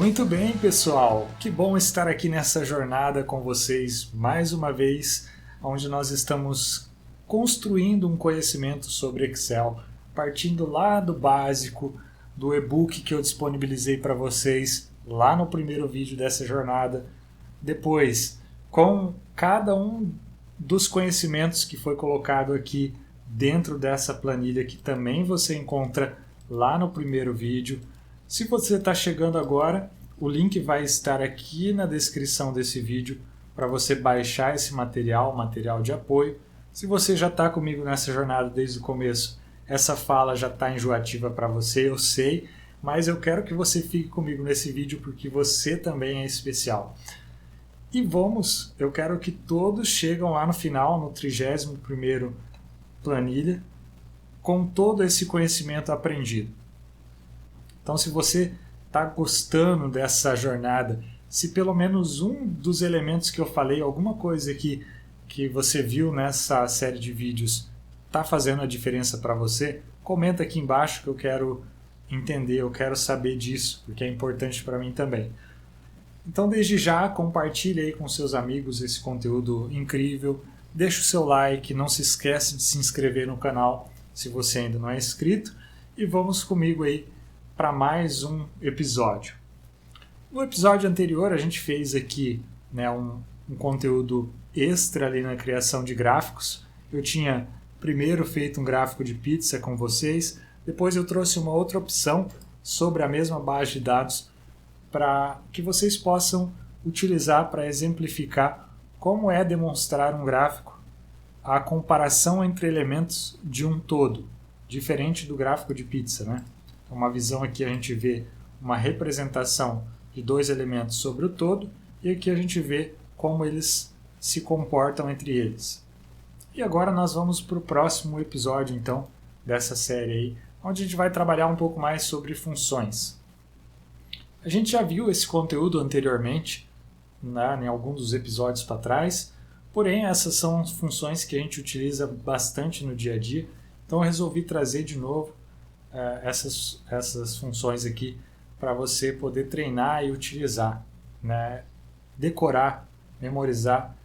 Muito bem, pessoal! Que bom estar aqui nessa jornada com vocês mais uma vez, onde nós estamos construindo um conhecimento sobre Excel, partindo lá do básico, do e-book que eu disponibilizei para vocês lá no primeiro vídeo dessa jornada. Depois, com cada um dos conhecimentos que foi colocado aqui dentro dessa planilha que também você encontra lá no primeiro vídeo. Se você está chegando agora, o link vai estar aqui na descrição desse vídeo para você baixar esse material, material de apoio. Se você já está comigo nessa jornada desde o começo, essa fala já está enjoativa para você, eu sei, mas eu quero que você fique comigo nesse vídeo porque você também é especial. E eu quero que todos cheguem lá no final, no 31º planilha, com todo esse conhecimento aprendido. Então, se você está gostando dessa jornada, se pelo menos um dos elementos que eu falei, alguma coisa que você viu nessa série de vídeos, está fazendo a diferença para você, comenta aqui embaixo que eu quero entender, eu quero saber disso, porque é importante para mim também. Então, desde já, compartilhe aí com seus amigos esse conteúdo incrível, deixa o seu like, não se esquece de se inscrever no canal se você ainda não é inscrito, e vamos comigo aí para mais um episódio. No episódio anterior a gente fez aqui um conteúdo extra ali na criação de gráficos. Eu tinha primeiro feito um gráfico de pizza com vocês, depois eu trouxe uma outra opção sobre a mesma base de dados para que vocês possam utilizar para exemplificar como é demonstrar um gráfico, a comparação entre elementos de um todo, diferente do gráfico de pizza, né? Uma visão aqui a gente vê uma representação de dois elementos sobre o todo e aqui a gente vê como eles se comportam entre eles. E agora nós vamos para o próximo episódio então dessa série aí, onde a gente vai trabalhar um pouco mais sobre funções. A gente já viu esse conteúdo anteriormente, em alguns dos episódios para trás, porém essas são funções que a gente utiliza bastante no dia a dia, então eu resolvi trazer de novo essas funções aqui para você poder treinar e utilizar, decorar, memorizar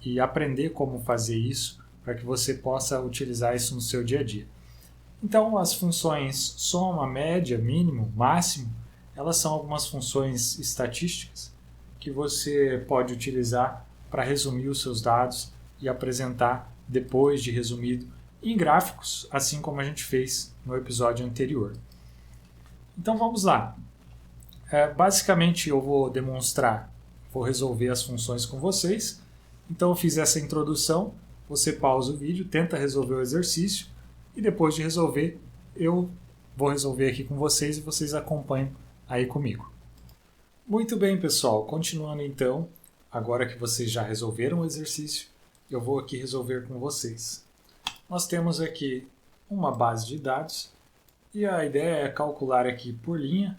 e aprender como fazer isso para que você possa utilizar isso no seu dia a dia. Então as funções soma, média, mínimo, máximo, elas são algumas funções estatísticas que você pode utilizar para resumir os seus dados e apresentar depois de resumido em gráficos, assim como a gente fez no episódio anterior. Então vamos lá. Basicamente eu vou resolver as funções com vocês. Então eu fiz essa introdução, você pausa o vídeo, tenta resolver o exercício e depois de resolver, eu vou resolver aqui com vocês e vocês acompanham aí comigo. Muito bem, pessoal, continuando então, agora que vocês já resolveram o exercício, eu vou aqui resolver com vocês. Nós temos aqui uma base de dados e a ideia é calcular aqui por linha,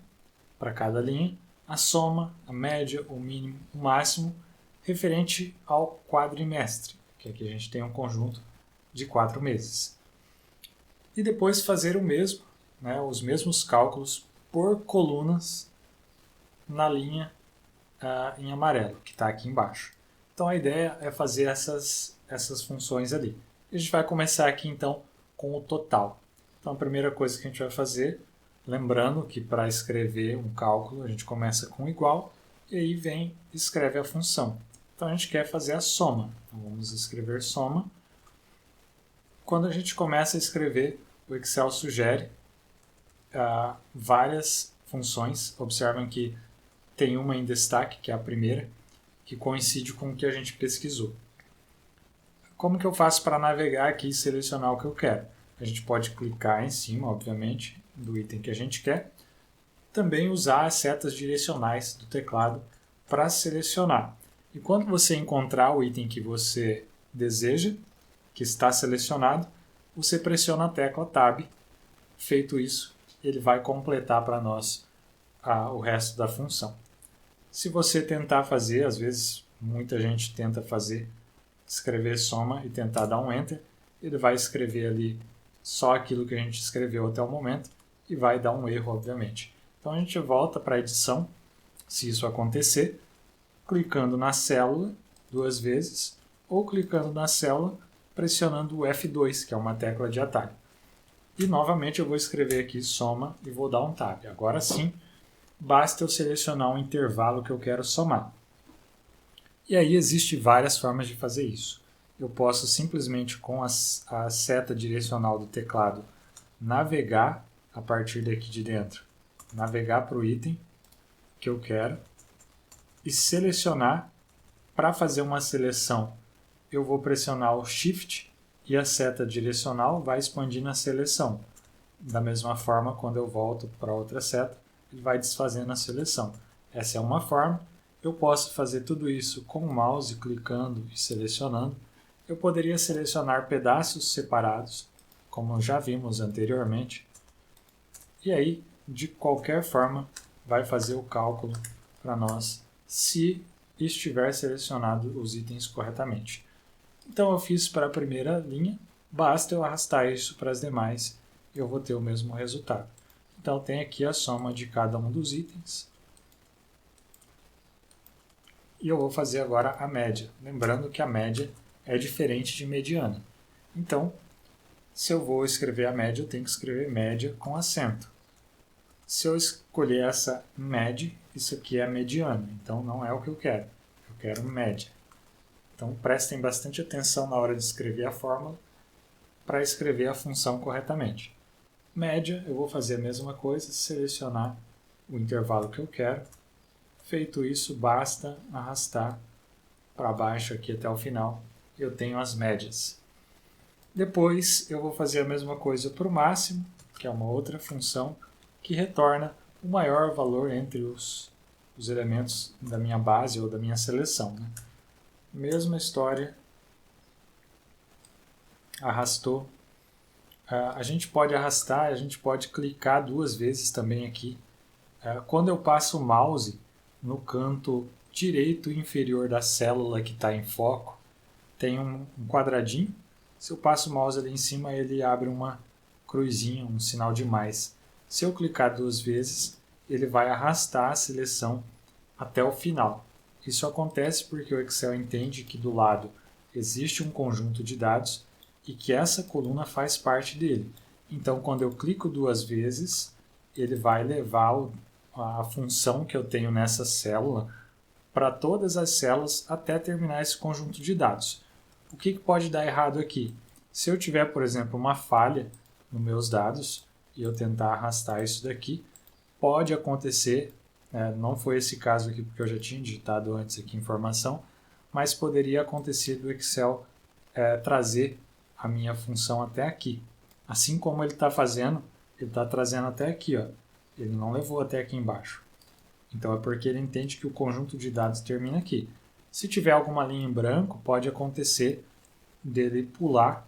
para cada linha, a soma, a média, o mínimo, o máximo, referente ao quadrimestre, que aqui a gente tem um conjunto de 4 meses. E depois fazer o mesmo, os mesmos cálculos por colunas na linha em amarelo, que está aqui embaixo. Então a ideia é fazer essas funções ali. A gente vai começar aqui então com o total. Então a primeira coisa que a gente vai fazer, lembrando que para escrever um cálculo a gente começa com igual e aí escreve a função. Então a gente quer fazer a soma. Então vamos escrever soma. Quando a gente começa a escrever, o Excel sugere várias funções. Observem que tem uma em destaque, que é a primeira, que coincide com o que a gente pesquisou. Como que eu faço para navegar aqui e selecionar o que eu quero? A gente pode clicar em cima, obviamente, do item que a gente quer. Também usar as setas direcionais do teclado para selecionar. E quando você encontrar o item que você deseja, que está selecionado, você pressiona a tecla Tab. Feito isso, ele vai completar para nós o resto da função. Se você tentar fazer, às vezes muita gente tenta fazer, escrever soma e tentar dar um Enter, ele vai escrever ali só aquilo que a gente escreveu até o momento e vai dar um erro, obviamente. Então a gente volta para a edição, Se isso acontecer, clicando na célula 2 vezes ou clicando na célula pressionando o F2, que é uma tecla de atalho. E novamente eu vou escrever aqui soma e vou dar um tab. Agora sim, basta eu selecionar um intervalo que eu quero somar. E aí existem várias formas de fazer isso. Eu posso simplesmente com a seta direcional do teclado navegar a partir daqui de dentro, navegar para o item que eu quero e selecionar. Para fazer uma seleção, eu vou pressionar o Shift e a seta direcional vai expandindo a seleção. Da mesma forma, quando eu volto para outra seta, ele vai desfazendo a seleção. Essa é uma forma. Eu posso fazer tudo isso com o mouse, clicando e selecionando. Eu poderia selecionar pedaços separados, como já vimos anteriormente. E aí, de qualquer forma, vai fazer o cálculo para nós se estiver selecionado os itens corretamente. Então eu fiz para a primeira linha, basta eu arrastar isso para as demais e eu vou ter o mesmo resultado. Então tem aqui a soma de cada um dos itens. E eu vou fazer agora a média, lembrando que a média é diferente de mediana. Então, se eu vou escrever a média, eu tenho que escrever média com acento. Se eu escolher essa média, isso aqui é a mediana, então não é o que eu quero. Eu quero média. Então prestem bastante atenção na hora de escrever a fórmula para escrever a função corretamente. Média, eu vou fazer a mesma coisa, selecionar o intervalo que eu quero. Feito isso, basta arrastar para baixo aqui até o final, eu tenho as médias. Depois eu vou fazer a mesma coisa para o máximo, que é uma outra função que retorna o maior valor entre os elementos da minha base ou da minha seleção, né? Mesma história, arrastou. A gente pode arrastar, a gente pode clicar 2 vezes também aqui. Quando eu passo o mouse no canto direito inferior da célula que está em foco, tem um quadradinho. Se eu passo o mouse ali em cima, ele abre uma cruzinha, um sinal de mais. Se eu clicar 2 vezes, ele vai arrastar a seleção até o final. Isso acontece porque o Excel entende que do lado existe um conjunto de dados e que essa coluna faz parte dele. Então, quando eu clico 2 vezes, ele vai levar a função que eu tenho nessa célula para todas as células até terminar esse conjunto de dados. O que pode dar errado aqui? Se eu tiver, por exemplo, uma falha nos meus dados e eu tentar arrastar isso daqui, pode acontecer. Não foi esse caso aqui porque eu já tinha digitado antes aqui informação, mas poderia acontecer do Excel trazer a minha função até aqui. Assim como ele está fazendo, ele está trazendo até aqui, ó. Ele não levou até aqui embaixo. Então é porque ele entende que o conjunto de dados termina aqui. Se tiver alguma linha em branco, pode acontecer dele pular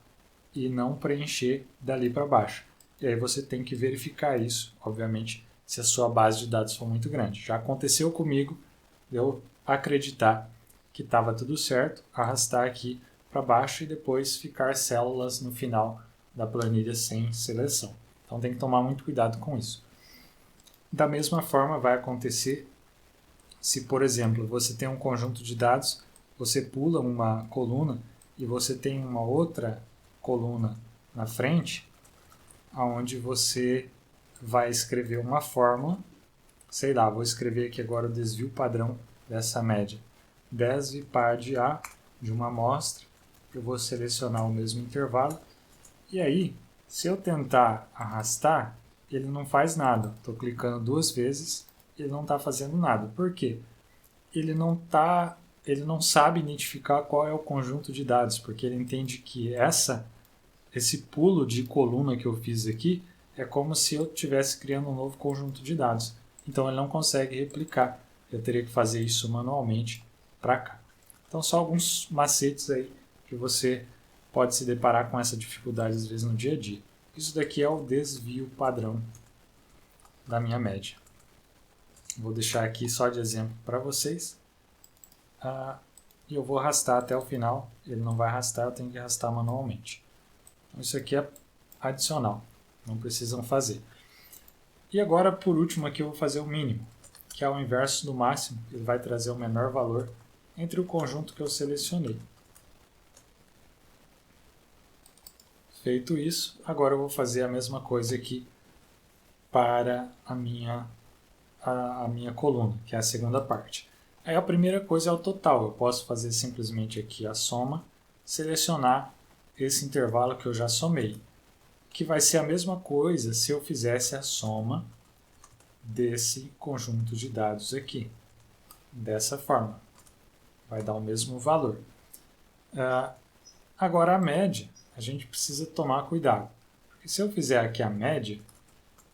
e não preencher dali para baixo. E aí você tem que verificar isso, obviamente, se a sua base de dados for muito grande. Já aconteceu comigo, eu acreditar que estava tudo certo, arrastar aqui para baixo e depois ficar células no final da planilha sem seleção. Então tem que tomar muito cuidado com isso. Da mesma forma vai acontecer se, por exemplo, você tem um conjunto de dados, você pula uma coluna e você tem uma outra coluna na frente, onde você vai escrever uma fórmula, sei lá, vou escrever aqui agora o desvio padrão dessa média. Desve par de A de uma amostra, eu vou selecionar o mesmo intervalo, e aí, se eu tentar arrastar, ele não faz nada. Estou clicando 2 vezes, ele não está fazendo nada. Por quê? Ele não sabe identificar qual é o conjunto de dados, porque ele entende que esse pulo de coluna que eu fiz aqui é como se eu estivesse criando um novo conjunto de dados. Então ele não consegue replicar. Eu teria que fazer isso manualmente para cá. Então só alguns macetes aí que você pode se deparar com essa dificuldade às vezes no dia a dia. Isso daqui é o desvio padrão da minha média. Vou deixar aqui só de exemplo para vocês. E eu vou arrastar até o final. Ele não vai arrastar, eu tenho que arrastar manualmente. Então, isso aqui é adicional. Não precisam fazer. E agora, por último, aqui eu vou fazer o mínimo. que é o inverso do máximo, ele vai trazer o menor valor entre o conjunto que eu selecionei. Feito isso, agora eu vou fazer a mesma coisa aqui para a minha coluna, que é a segunda parte. Aí a primeira coisa é o total. Eu posso fazer simplesmente aqui a soma, selecionar esse intervalo que eu já somei, que vai ser a mesma coisa se eu fizesse a soma desse conjunto de dados aqui, dessa forma. Vai dar o mesmo valor. Agora a média, a gente precisa tomar cuidado. Porque se eu fizer aqui a média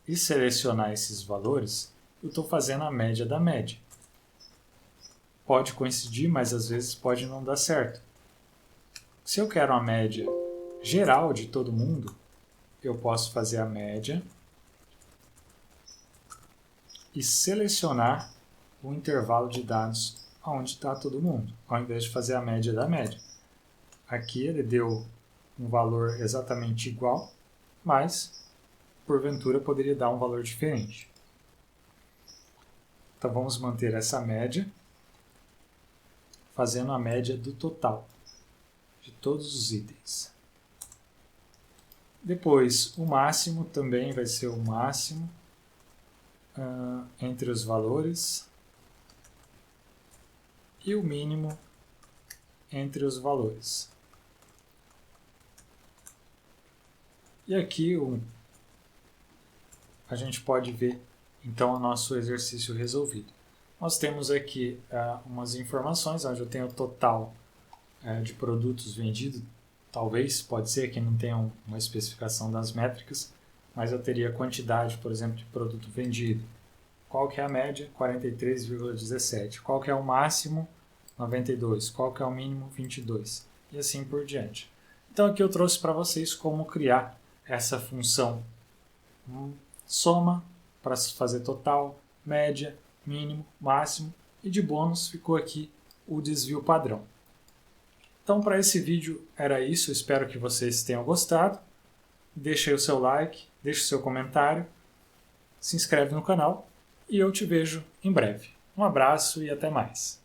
e selecionar esses valores, eu estou fazendo a média da média. Pode coincidir, mas às vezes pode não dar certo. Se eu quero a média geral de todo mundo, eu posso fazer a média e selecionar o intervalo de dados onde está todo mundo, ao invés de fazer a média da média. Aqui ele deu um valor exatamente igual, mas porventura poderia dar um valor diferente. Então vamos manter essa média, fazendo a média do total de todos os itens. Depois, o máximo também vai ser o máximo entre os valores e o mínimo entre os valores. E aqui a gente pode ver então o nosso exercício resolvido. Nós temos aqui umas informações onde eu tenho o total de produtos vendidos. Talvez, pode ser que não tenha uma especificação das métricas, mas eu teria a quantidade, por exemplo, de produto vendido. Qual que é a média? 43,17. Qual que é o máximo? 92. Qual que é o mínimo? 22. E assim por diante. Então aqui eu trouxe para vocês como criar essa função soma para fazer total, média, mínimo, máximo, e de bônus ficou aqui o desvio padrão. Então para esse vídeo era isso, espero que vocês tenham gostado. Deixe aí o seu like, deixe o seu comentário, se inscreve no canal e eu te vejo em breve. Um abraço e até mais.